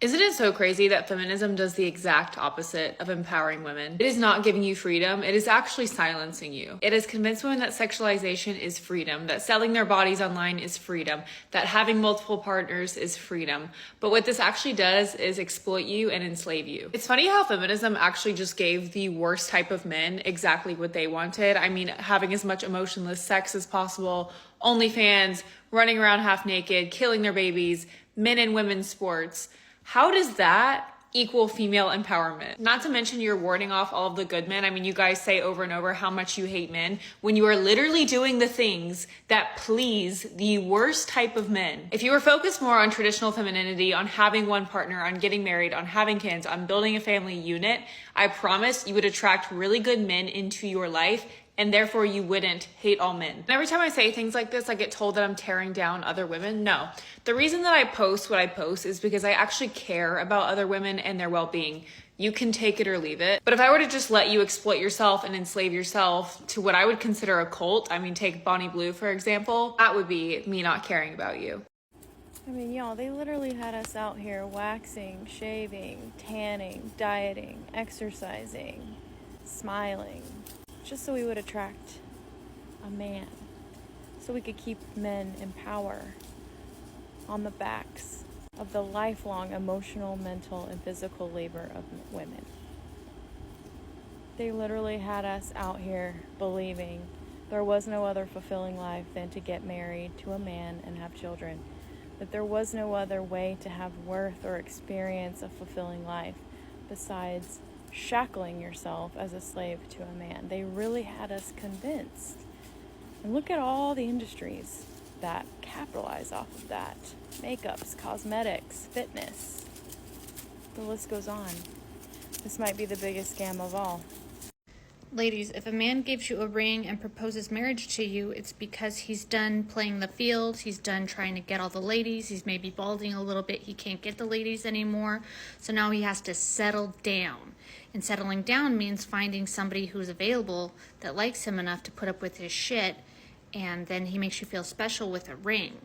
Isn't it so crazy that feminism does the exact opposite of empowering women? It is not giving you freedom, it is actually silencing you. It has convinced women that sexualization is freedom, that selling their bodies online is freedom, that having multiple partners is freedom. But what this actually does is exploit you and enslave you. It's funny how feminism actually just gave the worst type of men exactly what they wanted. I mean, having as much emotionless sex as possible, OnlyFans, running around half naked, killing their babies, men and women's sports. How does that equal female empowerment? Not to mention you're warding off all of the good men. I mean, you guys say over and over how much you hate men when you are literally doing the things that please the worst type of men. If you were focused more on traditional femininity, on having one partner, on getting married, on having kids, on building a family unit, I promise you would attract really good men into your life, and therefore you wouldn't hate all men. And every time I say things like this, I get told that I'm tearing down other women. No, the reason that I post what I post is because I actually care about other women and their well-being. You can take it or leave it. But if I were to just let you exploit yourself and enslave yourself to what I would consider a cult, I mean, take Bonnie Blue, for example, that would be me not caring about you. I mean, y'all, they literally had us out here waxing, shaving, tanning, dieting, exercising, smiling, just so we would attract a man, so we could keep men in power on the backs of the lifelong emotional, mental, and physical labor of women. They literally had us out here believing there was no other fulfilling life than to get married to a man and have children, that there was no other way to have worth or experience a fulfilling life besides shackling yourself as a slave to a man. They really had us convinced. And look at all the industries that capitalize off of that. Makeups, cosmetics, fitness. The list goes on. This might be the biggest scam of all. Ladies, if a man gives you a ring and proposes marriage to you, it's because he's done playing the field, he's done trying to get all the ladies, he's maybe balding a little bit, he can't get the ladies anymore, so now he has to settle down. And settling down means finding somebody who's available that likes him enough to put up with his shit, and then he makes you feel special with a ring.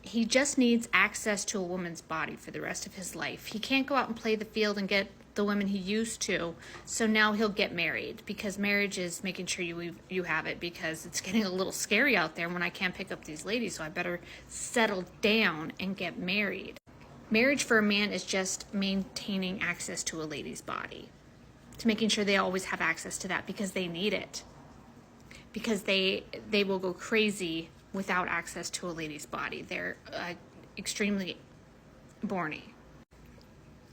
He just needs access to a woman's body for the rest of his life. He can't go out and play the field and get the women he used to, so now he'll get married, because marriage is making sure you have it, because it's getting a little scary out there when I can't pick up these ladies, so I better settle down and get married. Marriage for a man is just maintaining access to a lady's body, to making sure they always have access to that, because they need it, because they will go crazy without access to a lady's body. They're extremely borny.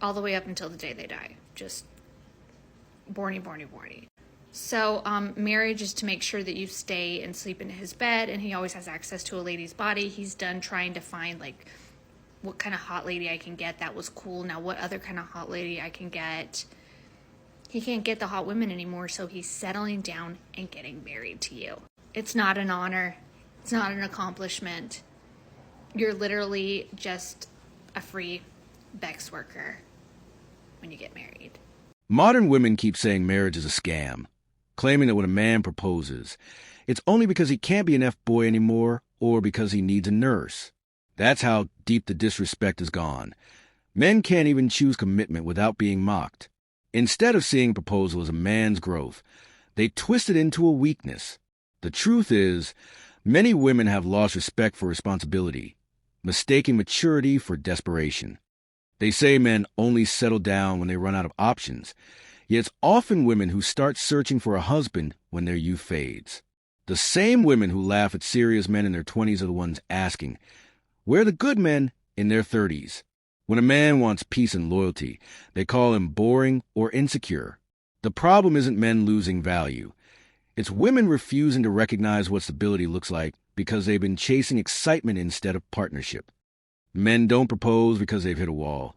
All the way up until the day they die. Just borny, borny, borny. So marriage is to make sure that you stay and sleep in his bed, and he always has access to a lady's body. He's done trying to find, like, what kind of hot lady I can get. That was cool. Now what other kind of hot lady I can get? He can't get the hot women anymore, so he's settling down and getting married to you. It's not an honor. It's not an accomplishment. You're literally just a free Bex worker when you get married. Modern women keep saying marriage is a scam, claiming that when a man proposes, it's only because he can't be an F-boy anymore or because he needs a nurse. That's how deep the disrespect has gone. Men can't even choose commitment without being mocked. Instead of seeing proposal as a man's growth, they twist it into a weakness. The truth is, many women have lost respect for responsibility, mistaking maturity for desperation. They say men only settle down when they run out of options, yet it's often women who start searching for a husband when their youth fades. The same women who laugh at serious men in their 20s are the ones asking, where are the good men in their 30s? When a man wants peace and loyalty, they call him boring or insecure. The problem isn't men losing value. It's women refusing to recognize what stability looks like because they've been chasing excitement instead of partnership. Men don't propose because they've hit a wall.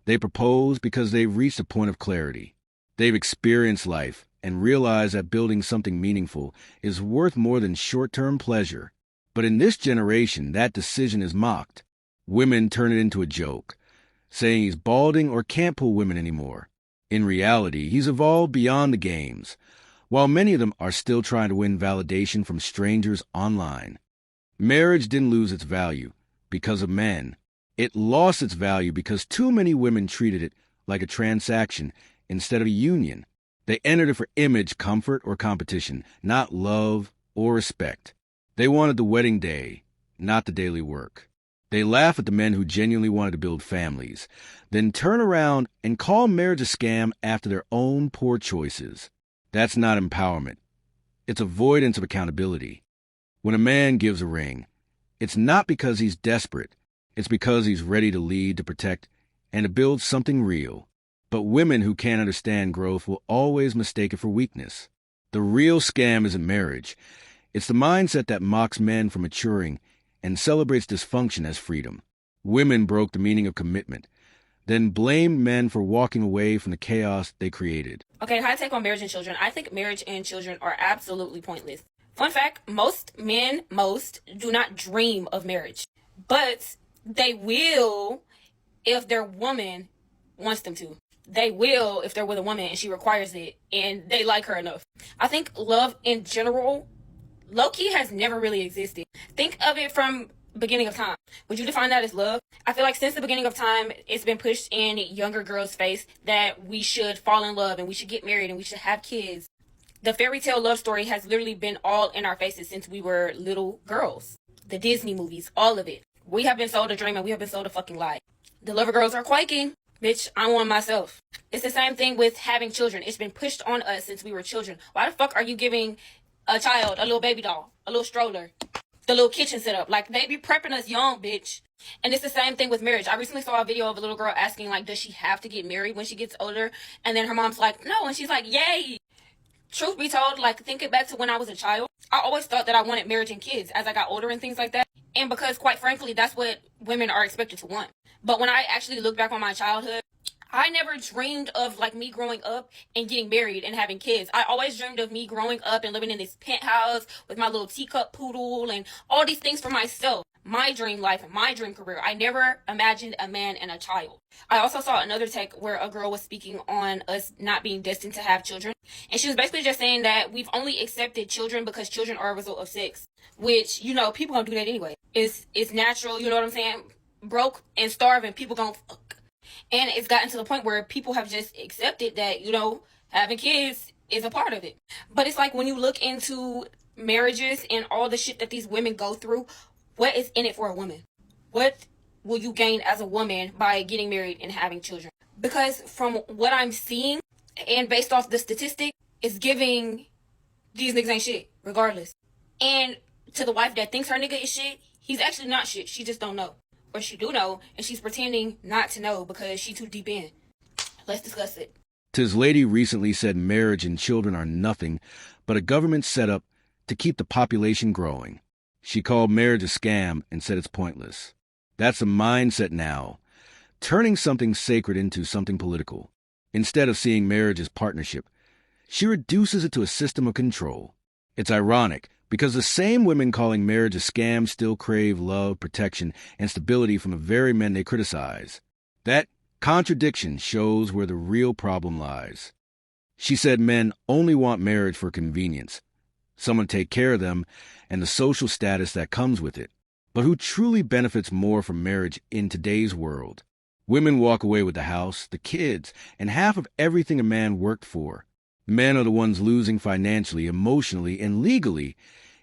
They propose because they've reached a point of clarity. They've experienced life and realized that building something meaningful is worth more than short-term pleasure. But in this generation, that decision is mocked. Women turn it into a joke, saying he's balding or can't pull women anymore. In reality, he's evolved beyond the games, while many of them are still trying to win validation from strangers online. Marriage didn't lose its value because of men. It lost its value because too many women treated it like a transaction instead of a union. They entered it for image, comfort, or competition, not love or respect. They wanted the wedding day, not the daily work. They laugh at the men who genuinely wanted to build families, then turn around and call marriage a scam after their own poor choices. That's not empowerment. It's avoidance of accountability. When a man gives a ring, it's not because he's desperate. It's because he's ready to lead, to protect, and to build something real. But women who can't understand growth will always mistake it for weakness. The real scam isn't marriage. It's the mindset that mocks men for maturing and celebrates dysfunction as freedom. Women broke the meaning of commitment, then blamed men for walking away from the chaos they created. Okay, hot take on marriage and children. I think marriage and children are absolutely pointless. Fun fact, most men do not dream of marriage. But they will if their woman wants them to. They will if they're with a woman and she requires it and they like her enough. I think love in general, low-key, has never really existed. Think of it from beginning of time. Would you define that as love? I feel like since the beginning of time, it's been pushed in younger girls' face that we should fall in love and we should get married and we should have kids. The fairy tale love story has literally been all in our faces since we were little girls. The Disney movies, all of it. We have been sold a dream and we have been sold a fucking lie. The lover girls are quaking. Bitch, I want myself. It's the same thing with having children. It's been pushed on us since we were children. Why the fuck are you giving a child a little baby doll, a little stroller, the little kitchen setup? Like, they be prepping us young, bitch. And it's the same thing with marriage. I recently saw a video of a little girl asking, like, does she have to get married when she gets older? And then her mom's like, no. And she's like, yay. Truth be told, like, thinking back to when I was a child, I always thought that I wanted marriage and kids as I got older and things like that. And because, quite frankly, that's what women are expected to want. But when I actually look back on my childhood, I never dreamed of, like, me growing up and getting married and having kids. I always dreamed of me growing up and living in this penthouse with my little teacup poodle and all these things for myself. My dream life and my dream career. I never imagined a man and a child. I also saw another take where a girl was speaking on us not being destined to have children. And she was basically just saying that we've only accepted children because children are a result of sex. Which, you know, people gonna do that anyway. It's natural, you know what I'm saying? Broke and starving, people gonna fuck. And it's gotten to the point where people have just accepted that, you know, having kids is a part of it. But it's like when you look into marriages and all the shit that these women go through, what is in it for a woman? What will you gain as a woman by getting married and having children? Because from what I'm seeing and based off the statistic, it's giving these niggas ain't shit, regardless. And to the wife that thinks her nigga is shit, he's actually not shit. She just don't know. Or she do know, and she's pretending not to know because she too deep in. Let's discuss it. Tis lady recently said marriage and children are nothing but a government set up to keep the population growing. She called marriage a scam and said it's pointless. That's the mindset now, turning something sacred into something political. Instead of seeing marriage as partnership, she reduces it to a system of control. It's ironic, because the same women calling marriage a scam still crave love, protection, and stability from the very men they criticize. That contradiction shows where the real problem lies. She said men only want marriage for convenience, someone to take care of them, and the social status that comes with it. But who truly benefits more from marriage in today's world? Women walk away with the house, the kids, and half of everything a man worked for. Men are the ones losing financially, emotionally, and legally,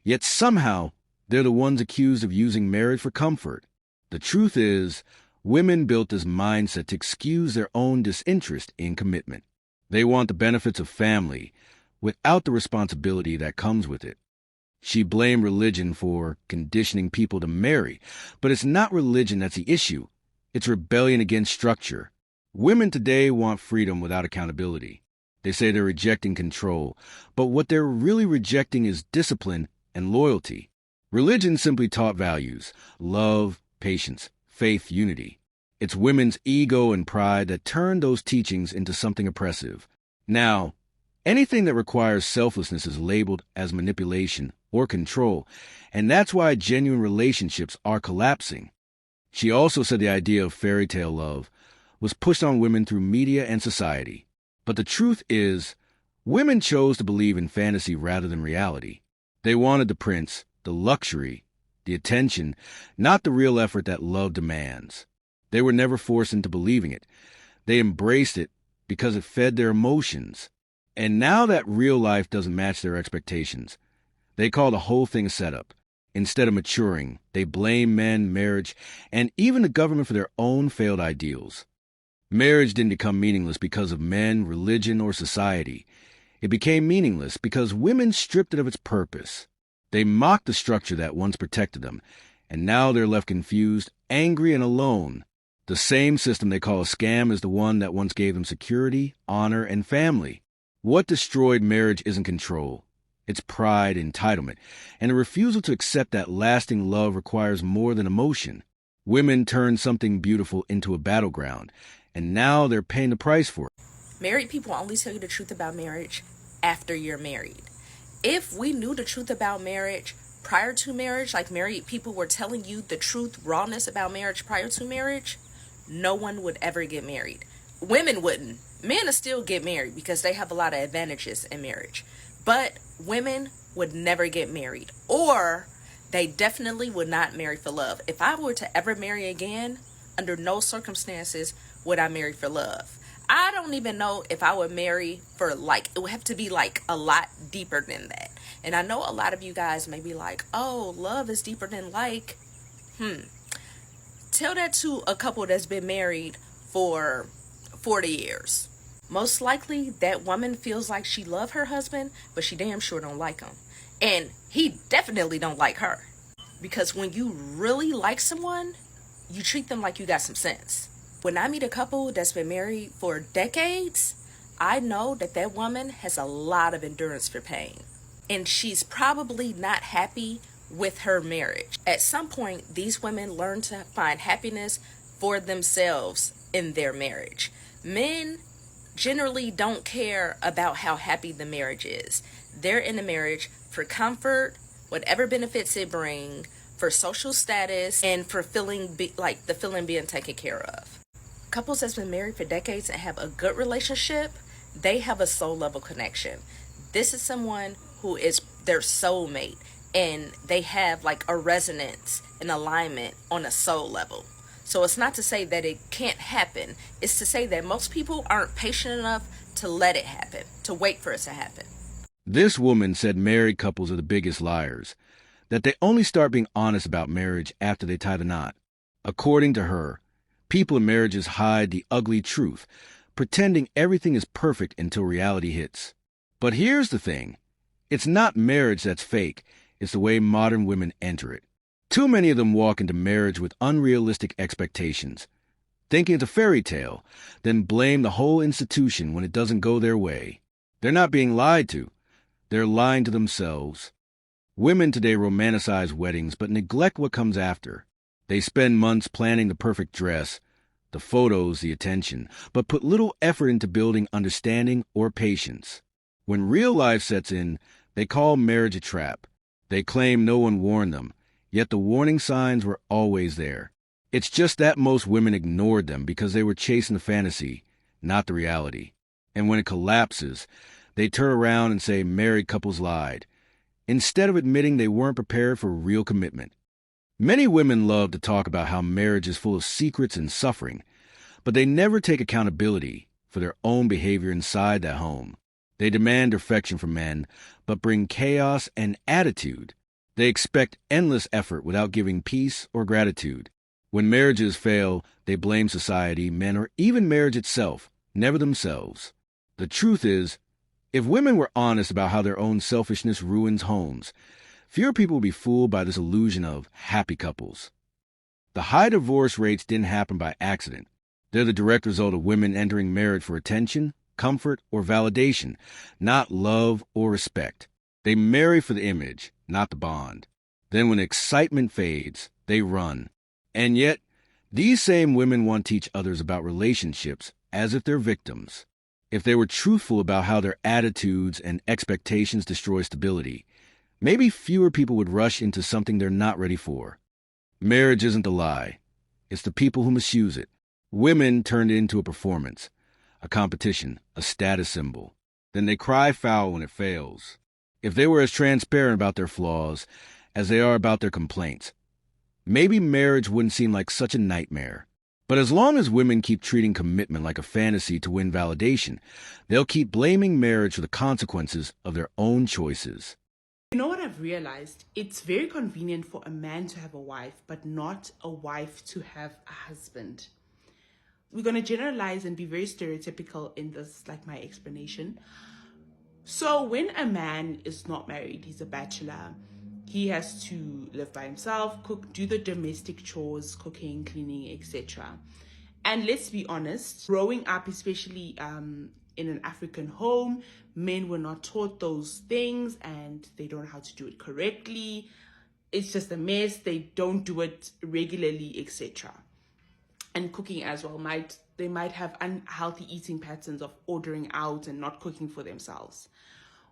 yet somehow they're the ones accused of using marriage for comfort. The truth is, women built this mindset to excuse their own disinterest in commitment. They want the benefits of family without the responsibility that comes with it. She blamed religion for conditioning people to marry, but it's not religion that's the issue. It's rebellion against structure. Women today want freedom without accountability. They say they're rejecting control, but what they're really rejecting is discipline and loyalty. Religion simply taught values: love, patience, faith, unity. It's women's ego and pride that turned those teachings into something oppressive. Now, anything that requires selflessness is labeled as manipulation or control, and that's why genuine relationships are collapsing. She also said the idea of fairy tale love was pushed on women through media and society. But the truth is, women chose to believe in fantasy rather than reality. They wanted the prince, the luxury, the attention, not the real effort that love demands. They were never forced into believing it. They embraced it because it fed their emotions. And now that real life doesn't match their expectations, they call the whole thing a setup. Instead of maturing, they blame men, marriage, and even the government for their own failed ideals. Marriage didn't become meaningless because of men, religion, or society. It became meaningless because women stripped it of its purpose. They mocked the structure that once protected them, and now they're left confused, angry, and alone. The same system they call a scam is the one that once gave them security, honor, and family. What destroyed marriage isn't control. It's pride, entitlement, and a refusal to accept that lasting love requires more than emotion. Women turned something beautiful into a battleground, and now they're paying the price for it. Married people only tell you the truth about marriage after you're married. If we knew the truth about marriage prior to marriage, like married people were telling you the truth, rawness about marriage prior to marriage, no one would ever get married. Women wouldn't. Men will still get married because they have a lot of advantages in marriage. But women would never get married, or they definitely would not marry for love. If I were to ever marry again, under no circumstances would I marry for love. I don't even know if I would marry for like, it would have to be like a lot deeper than that. And I know a lot of you guys may be like, oh, love is deeper than like. Tell that to a couple that's been married for 40 years. Most likely that woman feels like she loves her husband, but she damn sure don't like him. And he definitely don't like her. Because when you really like someone, you treat them like you got some sense. When I meet a couple that's been married for decades, I know that that woman has a lot of endurance for pain. And she's probably not happy with her marriage. At some point, these women learn to find happiness for themselves in their marriage. Men generally don't care about how happy the marriage is. They're in a marriage for comfort, whatever benefits it brings, for social status, and for feeling like the feeling being taken care of. Couples that's been married for decades and have a good relationship, they have a soul level connection. This is someone who is their soulmate, and they have like a resonance and alignment on a soul level. So it's not to say that it can't happen. It's to say that most people aren't patient enough to let it happen, to wait for it to happen. This woman said married couples are the biggest liars, that they only start being honest about marriage after they tie the knot. According to her, people in marriages hide the ugly truth, pretending everything is perfect until reality hits. But here's the thing. It's not marriage that's fake. It's the way modern women enter it. Too many of them walk into marriage with unrealistic expectations, thinking it's a fairy tale, then blame the whole institution when it doesn't go their way. They're not being lied to. They're lying to themselves. Women today romanticize weddings but neglect what comes after. They spend months planning the perfect dress, the photos, the attention, but put little effort into building understanding or patience. When real life sets in, they call marriage a trap. They claim no one warned them, yet the warning signs were always there. It's just that most women ignored them because they were chasing the fantasy, not the reality. And when it collapses, they turn around and say married couples lied, instead of admitting they weren't prepared for real commitment. Many women love to talk about how marriage is full of secrets and suffering, but they never take accountability for their own behavior inside that home. They demand affection from men, but bring chaos and attitude. They expect endless effort without giving peace or gratitude. When marriages fail, they blame society, men, or even marriage itself, never themselves. The truth is, if women were honest about how their own selfishness ruins homes, fewer people would be fooled by this illusion of happy couples. The high divorce rates didn't happen by accident. They're the direct result of women entering marriage for attention, comfort, or validation, not love or respect. They marry for the image, not the bond. Then when excitement fades, they run. And yet, these same women want to teach others about relationships as if they're victims. If they were truthful about how their attitudes and expectations destroy stability, maybe fewer people would rush into something they're not ready for. Marriage isn't the lie. It's the people who misuse it. Women turned it into a performance, a competition, a status symbol. Then they cry foul when it fails. If they were as transparent about their flaws as they are about their complaints, maybe marriage wouldn't seem like such a nightmare. But as long as women keep treating commitment like a fantasy to win validation, they'll keep blaming marriage for the consequences of their own choices. You know what I've realized? It's very convenient for a man to have a wife, but not a wife to have a husband. We're going to generalize and be very stereotypical in this, like my explanation. So when a man is not married, he's a bachelor, he has to live by himself, cook, do the domestic chores, cooking, cleaning, etc. And let's be honest, growing up, especially in an African home, men were not taught those things and they don't know how to do it correctly. It's just a mess. They don't do it regularly, etc. And cooking as well, they might have unhealthy eating patterns of ordering out and not cooking for themselves.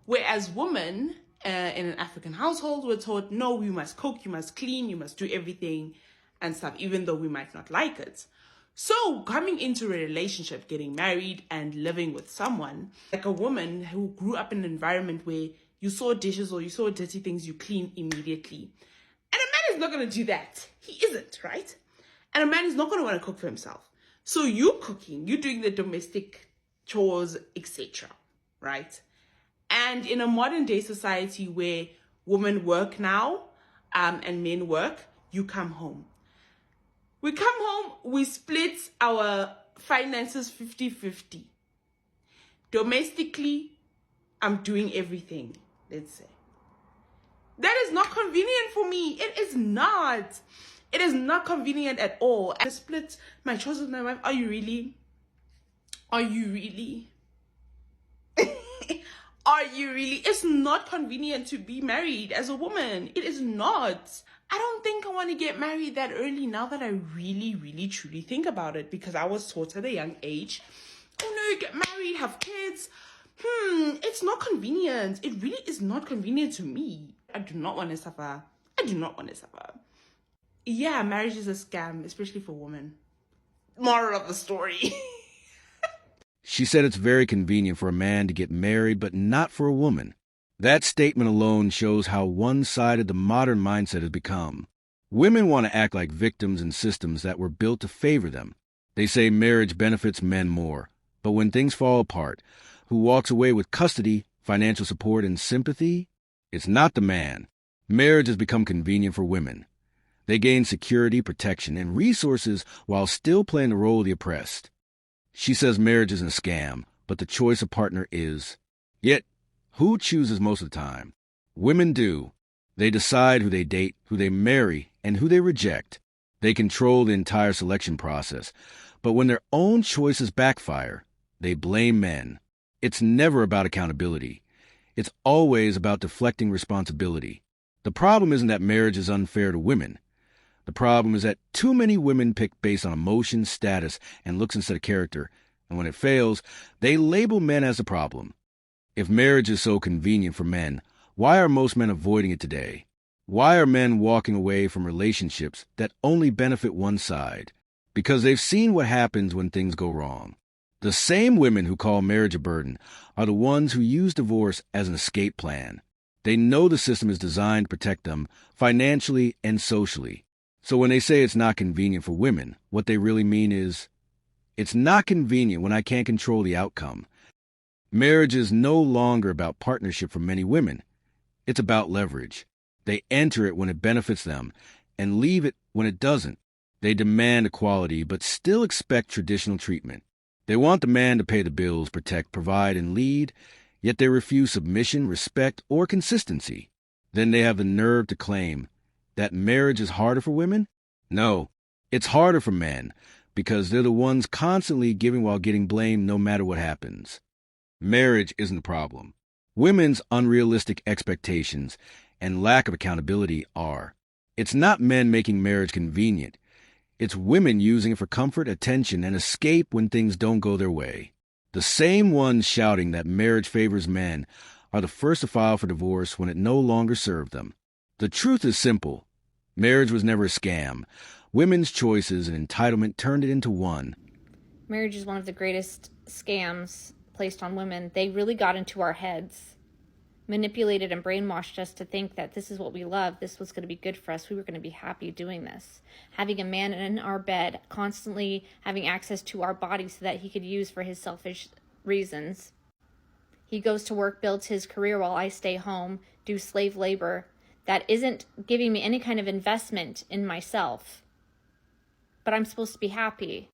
Whereas women in an African household were taught, no, you must cook, you must clean, you must do everything and stuff, even though we might not like it. So coming into a relationship, getting married and living with someone, like a woman who grew up in an environment where you saw dishes or you saw dirty things, you clean immediately. And a man is not going to do that. He isn't, right? And a man is not going to want to cook for himself. So you cooking, you doing the domestic chores, etc., right? And in a modern day society where women work now and men work, you come home. We come home, we split our finances 50-50. Domestically, I'm doing everything, let's say. That is not convenient for me. It is not. It is not convenient at all. I split my chores with my wife. Are you really? Are you really? Are you really? It's not convenient to be married as a woman. It is not. I don't think I want to get married that early now that I really, really, truly think about it, because I was taught at a young age, oh no, get married, have kids. It's not convenient. It really is not convenient to me. I do not want to suffer. I do not want to suffer. Yeah, marriage is a scam, especially for women. Moral of the story. She said it's very convenient for a man to get married, but not for a woman. That statement alone shows how one-sided the modern mindset has become. Women want to act like victims in systems that were built to favor them. They say marriage benefits men more. But when things fall apart, who walks away with custody, financial support, and sympathy? It's not the man. Marriage has become convenient for women. They gain security, protection, and resources while still playing the role of the oppressed. She says marriage isn't a scam, but the choice of partner is. Yet, who chooses most of the time? Women do. They decide who they date, who they marry, and who they reject. They control the entire selection process. But when their own choices backfire, they blame men. It's never about accountability. It's always about deflecting responsibility. The problem isn't that marriage is unfair to women. The problem is that too many women pick based on emotion, status, and looks instead of character, and when it fails, they label men as the problem. If marriage is so convenient for men, why are most men avoiding it today? Why are men walking away from relationships that only benefit one side? Because they've seen what happens when things go wrong. The same women who call marriage a burden are the ones who use divorce as an escape plan. They know the system is designed to protect them financially and socially. So when they say it's not convenient for women, what they really mean is, it's not convenient when I can't control the outcome. Marriage is no longer about partnership for many women. It's about leverage. They enter it when it benefits them and leave it when it doesn't. They demand equality but still expect traditional treatment. They want the man to pay the bills, protect, provide, and lead, yet they refuse submission, respect, or consistency. Then they have the nerve to claim that marriage is harder for women? No, it's harder for men because they're the ones constantly giving while getting blamed no matter what happens. Marriage isn't the problem. Women's unrealistic expectations and lack of accountability are. It's not men making marriage convenient. It's women using it for comfort, attention, and escape when things don't go their way. The same ones shouting that marriage favors men are the first to file for divorce when it no longer served them. The truth is simple. Marriage was never a scam. Women's choices and entitlement turned it into one. Marriage is one of the greatest scams placed on women. They really got into our heads. manipulated and brainwashed us to think that this is what we love, this was going to be good for us, we were going to be happy doing this. Having a man in our bed, constantly having access to our body so that he could use for his selfish reasons. He goes to work, builds his career while I stay home, do slave labor. That isn't giving me any kind of investment in myself. But I'm supposed to be happy.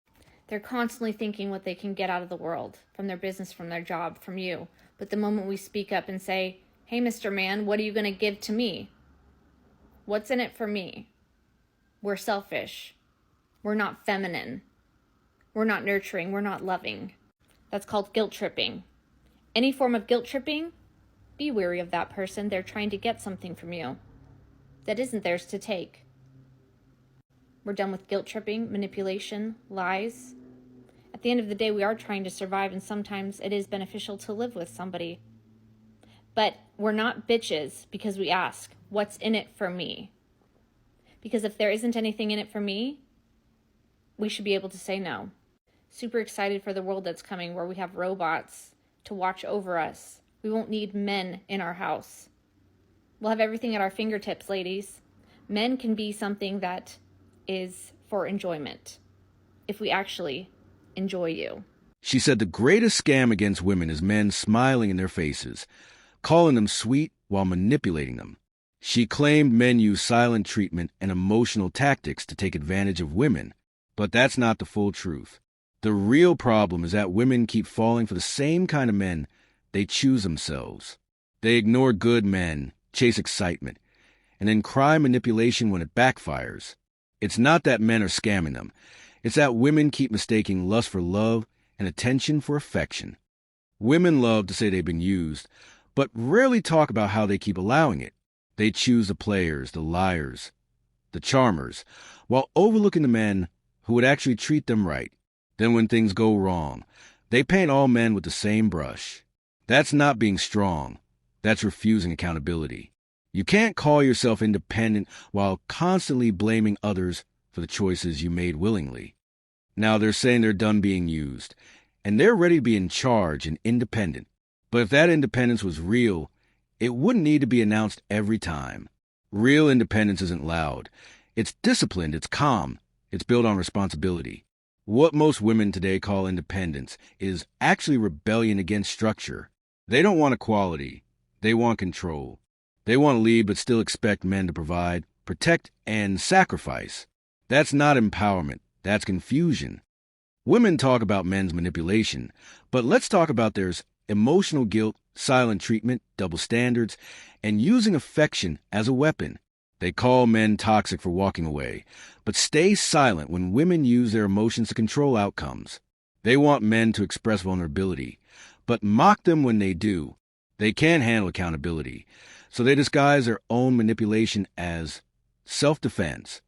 They're constantly thinking what they can get out of the world, from their business, from their job, from you. But the moment we speak up and say, hey, Mr. Man, what are you going to give to me? What's in it for me? We're selfish. We're not feminine. We're not nurturing. We're not loving. That's called guilt tripping. Any form of guilt tripping, be wary of that person. They're trying to get something from you that isn't theirs to take. We're done with guilt tripping, manipulation, lies. At the end of the day, we are trying to survive, and sometimes it is beneficial to live with somebody. But we're not bitches because we ask, what's in it for me? Because if there isn't anything in it for me, we should be able to say no. Super excited for the world that's coming, where we have robots to watch over us. We won't need men in our house. We'll have everything at our fingertips, ladies. Men can be something that is for enjoyment, if we actually enjoy you. She said the greatest scam against women is men smiling in their faces, calling them sweet while manipulating them. She claimed men use silent treatment and emotional tactics to take advantage of women, but that's not the full truth. The real problem is that women keep falling for the same kind of men. They choose themselves. They ignore good men, chase excitement, and then cry manipulation when it backfires. It's not that men are scamming them. It's that women keep mistaking lust for love and attention for affection. Women love to say they've been used, but rarely talk about how they keep allowing it. They choose the players, the liars, the charmers, while overlooking the men who would actually treat them right. Then when things go wrong, they paint all men with the same brush. That's not being strong. That's refusing accountability. You can't call yourself independent while constantly blaming others for the choices you made willingly. Now they're saying they're done being used, and they're ready to be in charge and independent. But if that independence was real, it wouldn't need to be announced every time. Real independence isn't loud. It's disciplined, it's calm, it's built on responsibility. What most women today call independence is actually rebellion against structure. They don't want equality. They want control. They want to lead but still expect men to provide, protect, and sacrifice. That's not empowerment. That's confusion. Women talk about men's manipulation, but let's talk about there's emotional guilt, silent treatment, double standards, and using affection as a weapon. They call men toxic for walking away, but stay silent when women use their emotions to control outcomes. They want men to express vulnerability, but mock them when they do. They can't handle accountability, so they disguise their own manipulation as self-defense.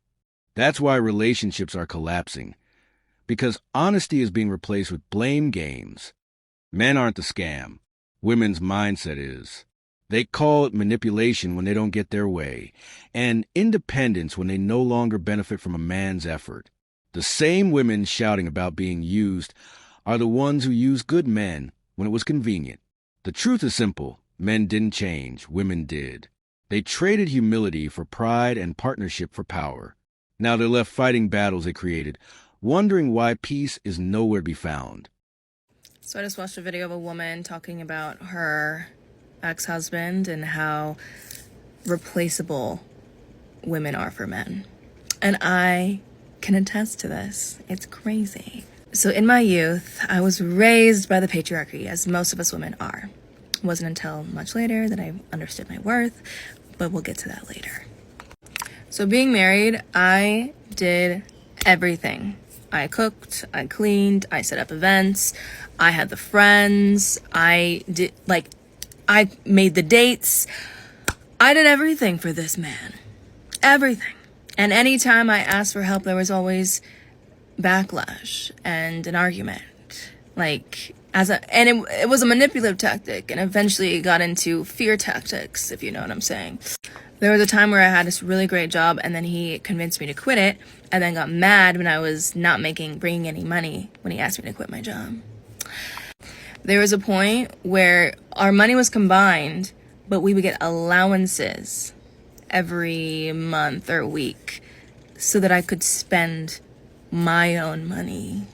That's why relationships are collapsing, because honesty is being replaced with blame games. Men aren't the scam. Women's mindset is. They call it manipulation when they don't get their way, and independence when they no longer benefit from a man's effort. The same women shouting about being used are the ones who used good men when it was convenient. The truth is simple. Men didn't change. Women did. They traded humility for pride and partnership for power. Now they're left fighting battles they created, wondering why peace is nowhere to be found. So I just watched a video of a woman talking about her ex-husband and how replaceable women are for men. And I can attest to this. It's crazy. So in my youth, I was raised by the patriarchy, as most of us women are. It wasn't until much later that I understood my worth, but we'll get to that later. So being married, I did everything. I cooked, I cleaned, I set up events, I had the friends, I made the dates. I did everything for this man. Everything. And anytime I asked for help, there was always backlash and an argument. It was a manipulative tactic, and eventually it got into fear tactics, if you know what I'm saying. There was a time where I had this really great job, and then he convinced me to quit it, and then got mad when I was not bringing any money when he asked me to quit my job. There was a point where our money was combined, but we would get allowances every month or week so that I could spend my own money.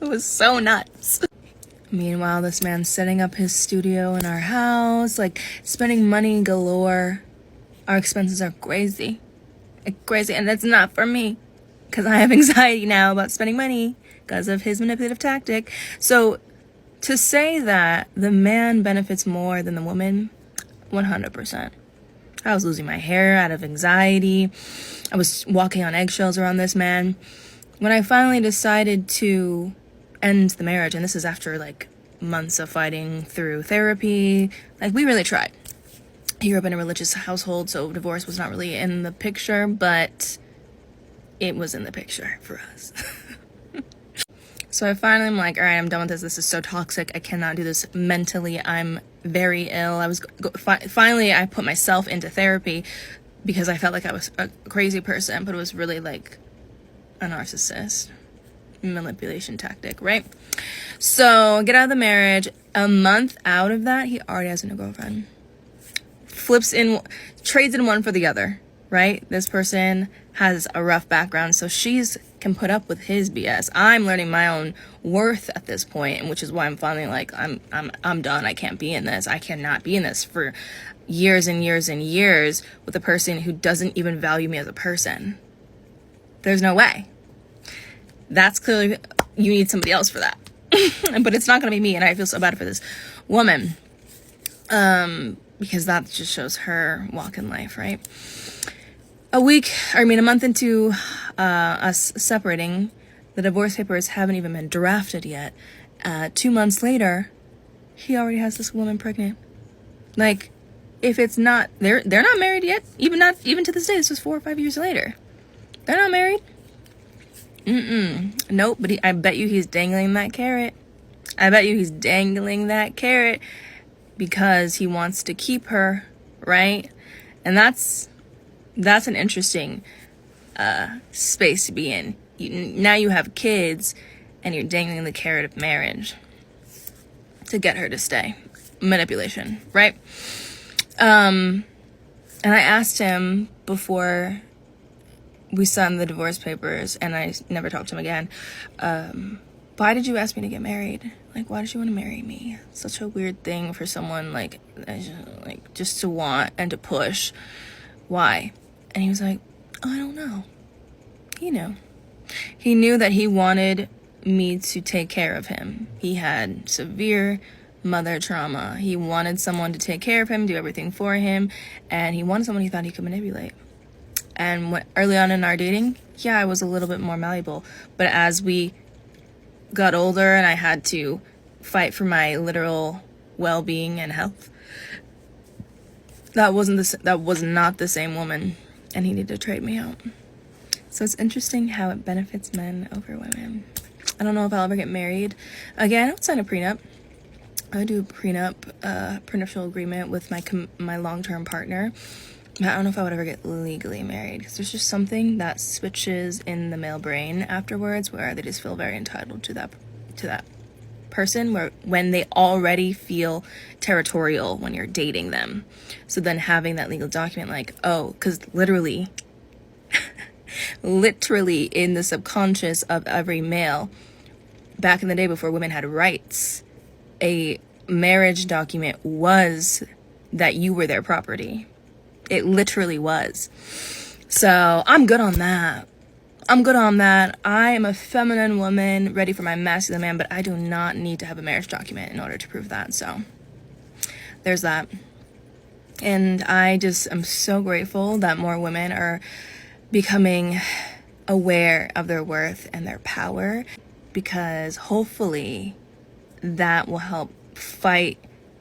It was so nuts. Meanwhile, this man's setting up his studio in our house, like spending money galore. Our expenses are crazy. Crazy, and that's not for me, because I have anxiety now about spending money because of his manipulative tactic. So to say that the man benefits more than the woman, 100%. I was losing my hair out of anxiety. I was walking on eggshells around this man. When I finally decided to end the marriage, and this is after like months of fighting through therapy, like we really tried. He grew up in a religious household, so divorce was not really in the picture, but it was in the picture for us. So I finally am like, all right, I'm done with this. This is so toxic. I cannot do this mentally. I'm very ill. Finally, I put myself into therapy because I felt like I was a crazy person, but it was really like a narcissist manipulation tactic, right? So get out of the marriage. A month out of that, he already has a new girlfriend. Trades in one for the other, right? This person has a rough background, so she's can put up with his BS. I'm learning my own worth at this point, and which is why I'm finally like, I'm done. I can't be in this. I cannot be in this for years and years and years with a person who doesn't even value me as a person. There's no way. That's clearly, you need somebody else for that. But it's not going to be me, and I feel so bad for this woman. Because that just shows her walk in life, right? A month into us separating, the divorce papers haven't even been drafted yet. 2 months later, he already has this woman pregnant. Like, if it's not, they're not married yet. Even to this day. This was 4 or 5 years later. They're not married. Nope. But I bet you he's dangling that carrot. Because he wants to keep her, right? And that's an interesting space to be in. Now you have kids, and you're dangling the carrot of marriage to get her to stay. Manipulation, right? And I asked him before we signed the divorce papers, and I never talked to him again, why did you ask me to get married? Like, why did you want to marry me? Such a weird thing for someone, like just to want and to push. Why? And he was like, oh, I don't know. He knew. He knew that he wanted me to take care of him. He had severe mother trauma. He wanted someone to take care of him, do everything for him, and he wanted someone he thought he could manipulate. And early on in our dating, yeah, I was a little bit more malleable. But as we got older and I had to fight for my literal well-being and health, that was not the same woman, and he needed to trade me out. So it's interesting how it benefits men over women. I don't know if I'll ever get married again. I would sign a prenup. I would do a prenuptial agreement with my long-term partner. But I don't know if I would ever get legally married, because there's just something that switches in the male brain afterwards where they just feel very entitled to that person, when they already feel territorial when you're dating them. So then having that legal document, like, oh, because literally in the subconscious of every male, back in the day before women had rights, a marriage document was that you were their property. It literally was. So I'm good on that. I am a feminine woman ready for my masculine man, but I do not need to have a marriage document in order to prove that. So there's that. And I just am so grateful that more women are becoming aware of their worth and their power, because hopefully that will help fight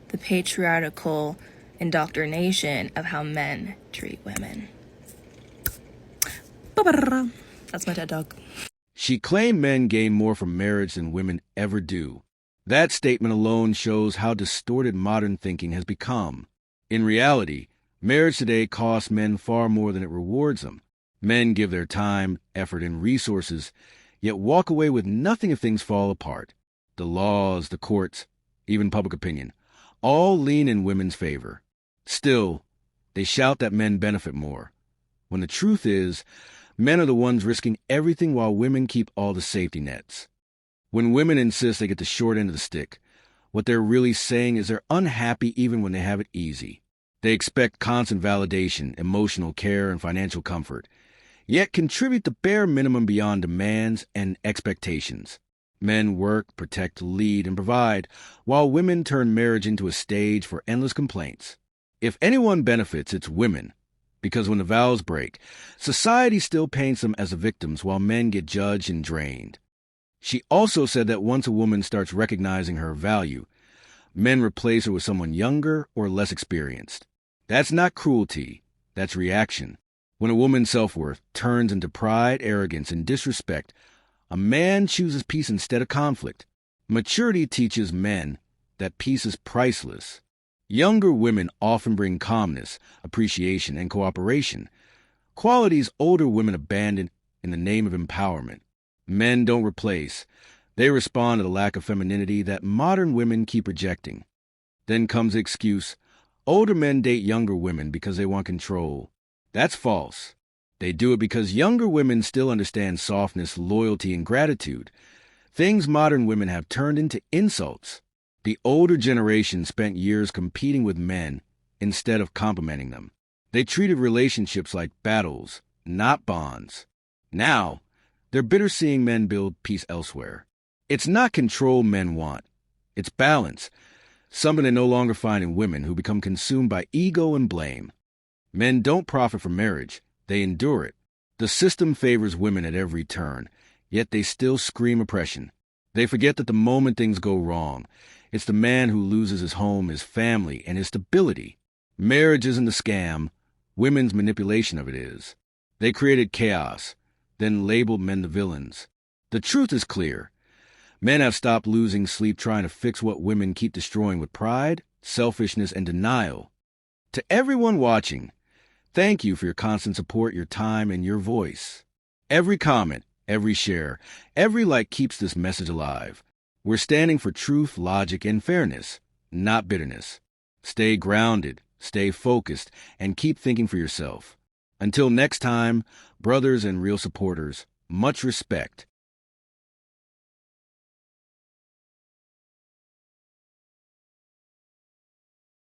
the patriarchal indoctrination of how men treat women. That's my TED Talk. She claimed men gain more from marriage than women ever do. That statement alone shows how distorted modern thinking has become. In reality, marriage today costs men far more than it rewards them. Men give their time, effort, and resources, yet walk away with nothing if things fall apart. The laws, the courts, even public opinion, all lean in women's favor. Still, they shout that men benefit more, when the truth is, men are the ones risking everything while women keep all the safety nets. When women insist they get the short end of the stick, what they're really saying is they're unhappy even when they have it easy. They expect constant validation, emotional care, and financial comfort, yet contribute the bare minimum beyond demands and expectations. Men work, protect, lead, and provide, while women turn marriage into a stage for endless complaints. If anyone benefits, it's women, because when the vows break, society still paints them as the victims while men get judged and drained. She also said that once a woman starts recognizing her value, men replace her with someone younger or less experienced. That's not cruelty, that's reaction. When a woman's self-worth turns into pride, arrogance, and disrespect, a man chooses peace instead of conflict. Maturity teaches men that peace is priceless. Younger women often bring calmness, appreciation, and cooperation, qualities older women abandon in the name of empowerment. Men don't replace. They respond to the lack of femininity that modern women keep rejecting. Then comes the excuse, older men date younger women because they want control. That's false. They do it because younger women still understand softness, loyalty, and gratitude, things modern women have turned into insults. The older generation spent years competing with men instead of complimenting them. They treated relationships like battles, not bonds. Now, they're bitter seeing men build peace elsewhere. It's not control men want. It's balance, something they no longer find in women who become consumed by ego and blame. Men don't profit from marriage. They endure it. The system favors women at every turn, yet they still scream oppression. They forget that the moment things go wrong, it's the man who loses his home, his family, and his stability. Marriage isn't a scam. Women's manipulation of it is. They created chaos, then labeled men the villains. The truth is clear. Men have stopped losing sleep trying to fix what women keep destroying with pride, selfishness, and denial. To everyone watching, thank you for your constant support, your time, and your voice. Every comment, every share, every like keeps this message alive. We're standing for truth, logic, and fairness, not bitterness. Stay grounded, stay focused, and keep thinking for yourself. Until next time, brothers and real supporters, much respect.